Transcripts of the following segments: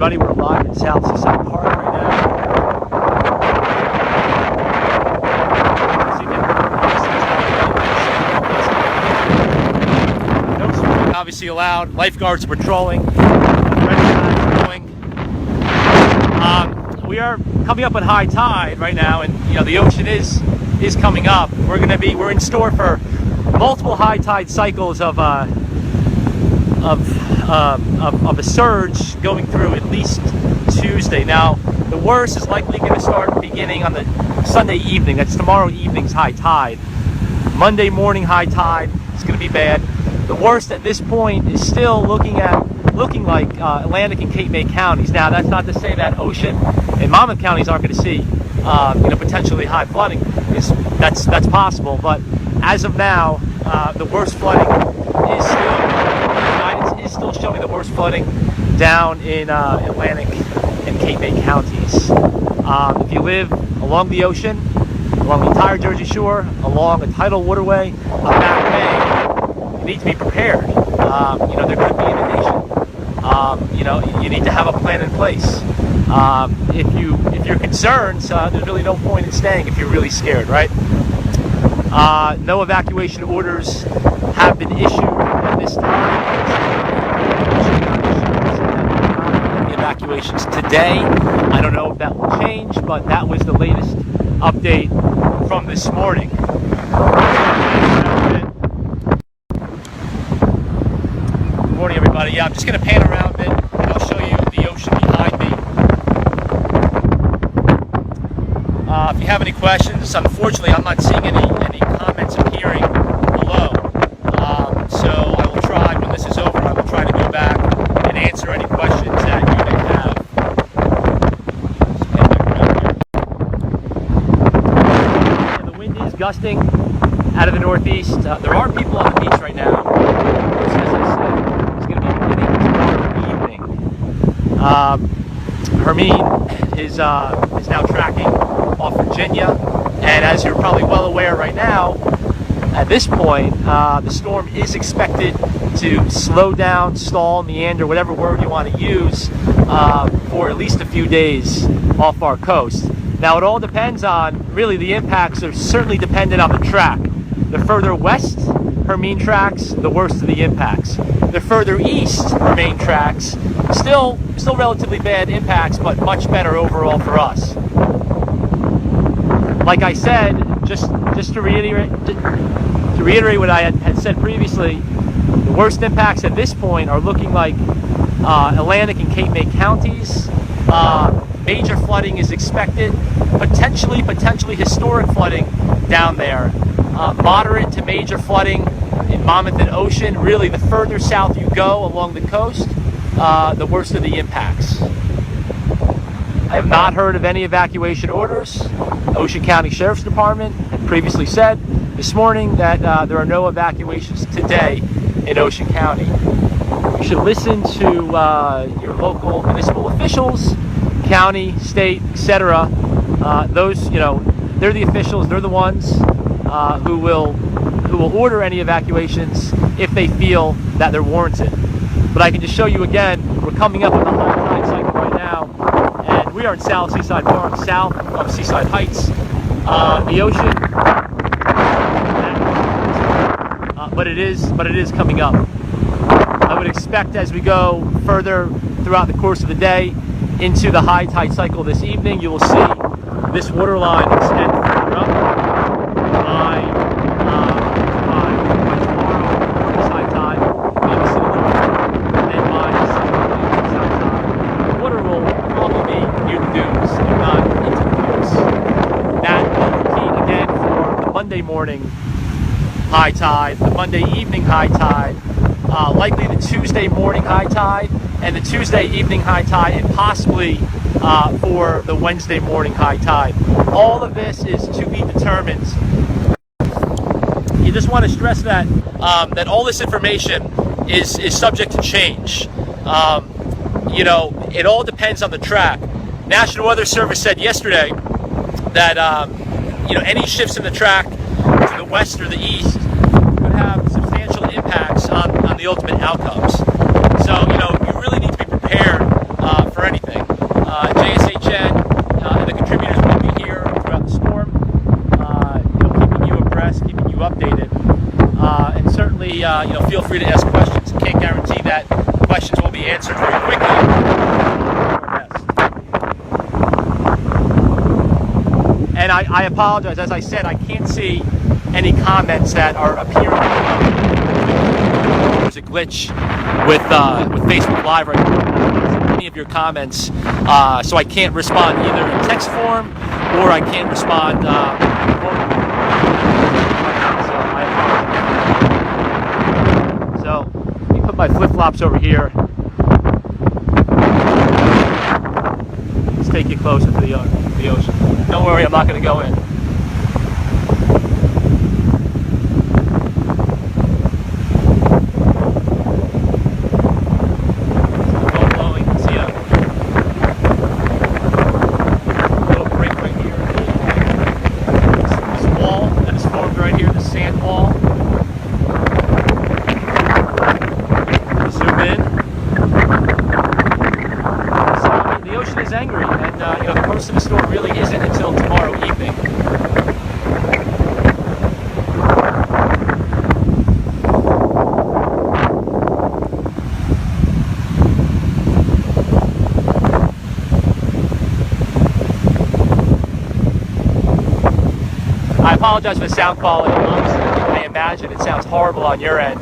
everybody. We're live in South Seaside Park right now. No swimming obviously allowed. Lifeguards are patrolling. We are coming up on high tide right now, and the ocean is coming up. We're in store for multiple high tide cycles of a surge going through at least Tuesday. Now, the worst is likely going to start beginning on the Sunday evening. That's tomorrow evening's high tide. Monday morning high tide is going to be bad. The worst at this point is still looking like Atlantic and Cape May counties. Now, that's not to say that Ocean and Monmouth counties aren't going to see potentially high flooding. That's possible, but as of now, the worst flooding is still showing the worst flooding down in Atlantic and Cape May counties. If you live along the ocean, along the entire Jersey Shore, along a tidal waterway of Back Bay, you need to be prepared. They're going to be inundation. You need to have a plan in place. If you're concerned, there's really no point in staying if you're really scared, right? No evacuation orders have been issued at this time. Evacuations today. I don't know if that will change, but that was the latest update from this morning. Good morning, everybody. Yeah, I'm just going to pan around a bit, and I'll show you the ocean behind me. If you have any questions, unfortunately, I'm not seeing any comments appearing below. So I will try, when this is over, I will try to go back and answer any questions that you may have. And the wind is gusting out of the northeast. There are people on the beach right now. As I said, it's going to be beginning tomorrow evening. Hermine is now tracking off Virginia, and as you're probably well aware right now, at this point, the storm is expected to slow down, stall, meander, whatever word you want to use, for at least a few days off our coast. Now, it all depends on, really, the impacts are certainly dependent on the track. The further west Hermine tracks, the worse of the impacts. The further east Hermine tracks, still relatively bad impacts, but much better overall for us. Like I said, just to reiterate what I had said previously, the worst impacts at this point are looking like Atlantic and Cape May counties. Major flooding is expected, potentially historic flooding down there. Moderate to major flooding in Monmouth and Ocean. Really, the further south you go along the coast, the worse of the impacts. I have not heard of any evacuation orders. Ocean County Sheriff's Department had previously said this morning that there are no evacuations today in Ocean County. You should listen to your local municipal officials, county, state, etc. Those, they're the officials. They're the ones who will order any evacuations if they feel that they're warranted. But I can just show you again, we're coming up on the high tide cycle right now, and we are in South Seaside Park, south of Seaside Heights. The ocean, but it is coming up. I would expect as we go further throughout the course of the day into the high tide cycle this evening, you will see this water line extend further up by tomorrow's high tide, maybe see a little further, and then by Sunday's high tide, the water will probably be near the dunes, if not into the dunes. That will repeat again for the Monday morning high tide, the Monday evening high tide, likely the Tuesday morning high tide, and the Tuesday evening high tide, and possibly for the Wednesday morning high tide. All of this is to be determined. You just want to stress that that all this information is subject to change. It all depends on the track. National Weather Service said yesterday that any shifts in the track to the west or the east could have substantial impacts on the ultimate outcomes. So you really need to be prepared for anything feel free to ask questions. Can't guarantee that questions will be answered very quickly. And I apologize. As I said, I can't see any comments that are appearing. There's a glitch with Facebook Live right now. Any of your comments, so I can't respond either in text form or I can't respond. So let me put my flip-flops over here. Let's take you closer to the ocean. Don't worry, I'm not going to go in. Most of the storm really isn't until tomorrow evening. I apologize for the sound quality. Honestly, I imagine it sounds horrible on your end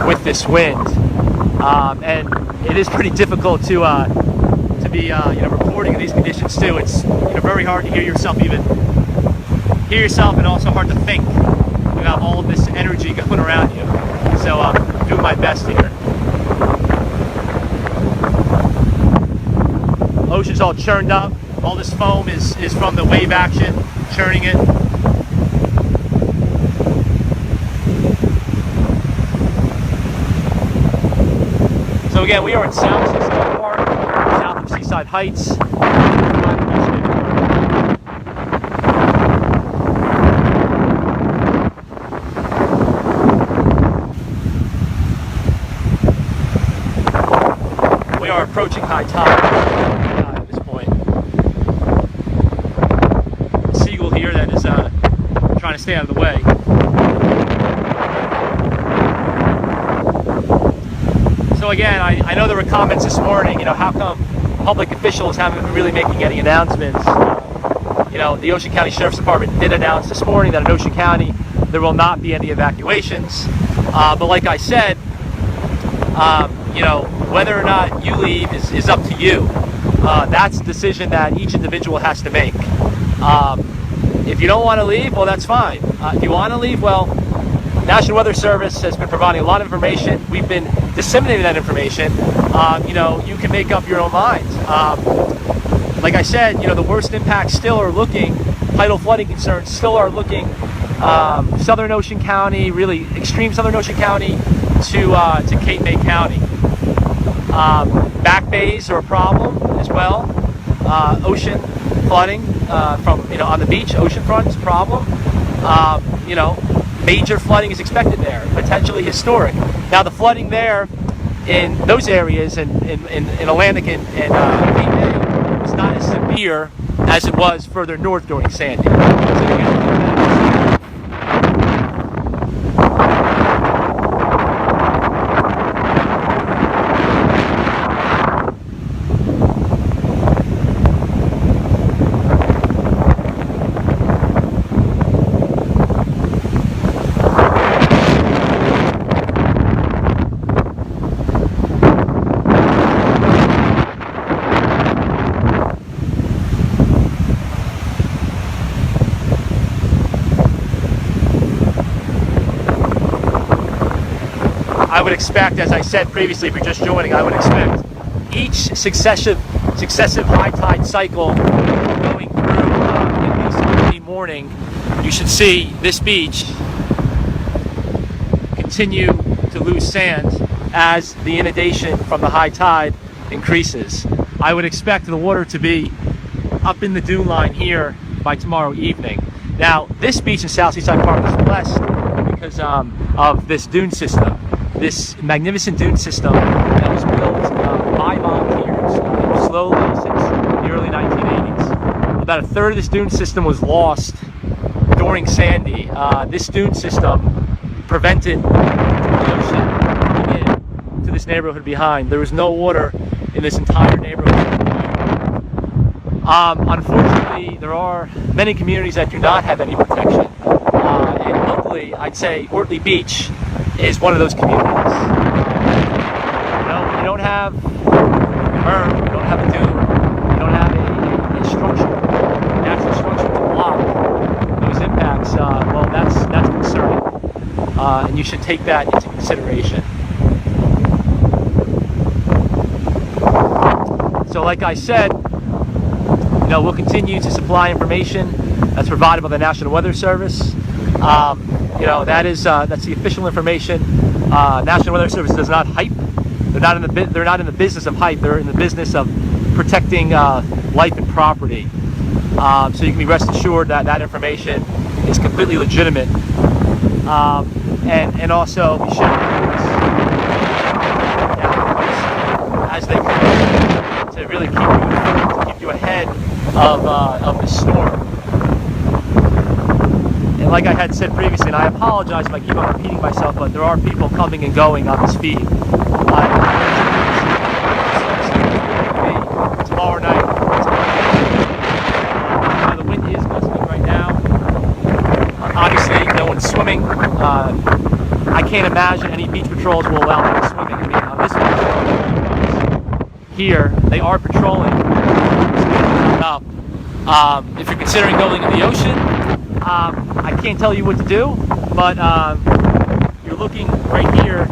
with this wind, and it is pretty difficult to be recording in these conditions too. It's very hard to hear yourself, and also hard to think. You have all of this energy going around you. So I'm doing my best here. Ocean's all churned up. All this foam is from the wave action, churning it. So again, we are in South Seaside Park, south of Seaside Heights. We are approaching high tide at this point. A seagull here that is trying to stay out of the way. So again, I know there were comments this morning, how come public officials haven't been really making any announcements? The Ocean County Sheriff's Department did announce this morning that in Ocean County there will not be any evacuations. But like I said, whether or not you leave is up to you. That's a decision that each individual has to make. If you don't want to leave, well, that's fine. If you want to leave, well, National Weather Service has been providing a lot of information. We've been disseminating that information. You can make up your own mind. Like I said, the worst impacts still are looking, tidal flooding concerns still are looking, Southern Ocean County, really extreme Southern Ocean County to Cape May County. Back bays are a problem as well. Ocean flooding from on the beach, oceanfront is a problem. Major flooding is expected there, potentially historic. Now the flooding there in those areas in Atlantic and Cape May was not as severe as it was further north during Sandy. I would expect, as I said previously, if you're just joining, I would expect each successive high tide cycle going through at least early morning, you should see this beach continue to lose sand as the inundation from the high tide increases. I would expect the water to be up in the dune line here by tomorrow evening. Now, this beach in South Seaside Park is blessed because of this dune system. This magnificent dune system that was built by volunteers slowly since the early 1980s. About a third of this dune system was lost during Sandy. This dune system prevented the ocean this neighborhood behind. There is no water in this entire neighborhood. Unfortunately, there are many communities that do not have any protection. And locally, I'd say Ortley Beach is one of those communities. You don't have a berm, you don't have a dune, you don't have a structure, a natural structure to block those impacts. Well, that's concerning, and you should take that into consideration. So, like I said, we'll continue to supply information that's provided by the National Weather Service. That's the official information. National Weather Service does not hype. They're not in the business of hype. They're in the business of protecting life and property. So you can be rest assured that that information is completely legitimate. And also be sharing as they come to really keep you informed, to keep you ahead of the storm. And like I had said previously, and I apologize if I keep on repeating myself, but there are people coming and going on this feed. Tomorrow night. The wind is gusting right now. Obviously, no one's swimming. I can't imagine any beach patrols will allow them swimming. I mean, on this beach here, they are patrolling. If you're considering going in the ocean, I can't tell you what to do, but you're looking right here.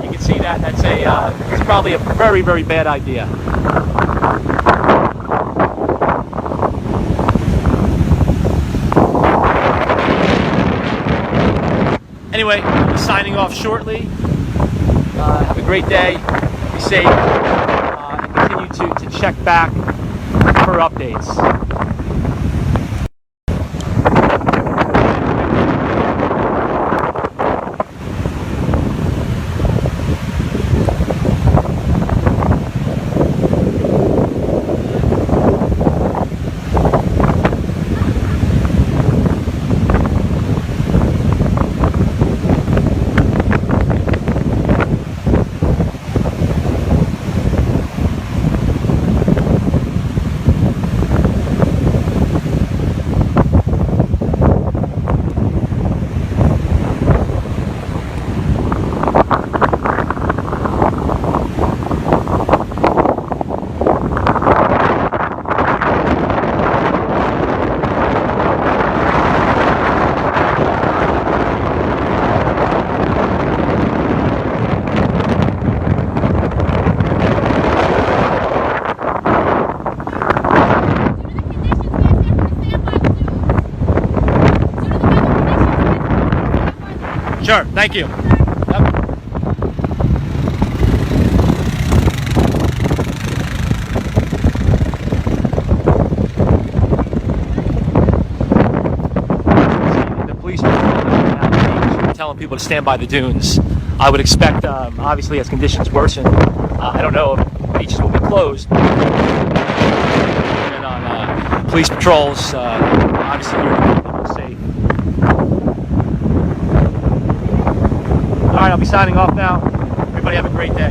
You can see that it's probably a very, very bad idea. Anyway, I'll be signing off shortly. Have a great day. Be safe. And continue to check back for updates. Sure, thank you. Yep. The police are telling people to stand by the dunes. I would expect, obviously, as conditions worsen, I don't know if beaches will be closed. And on police patrols, obviously, you're keeping people safe. All right, I'll be signing off now. Everybody have a great day.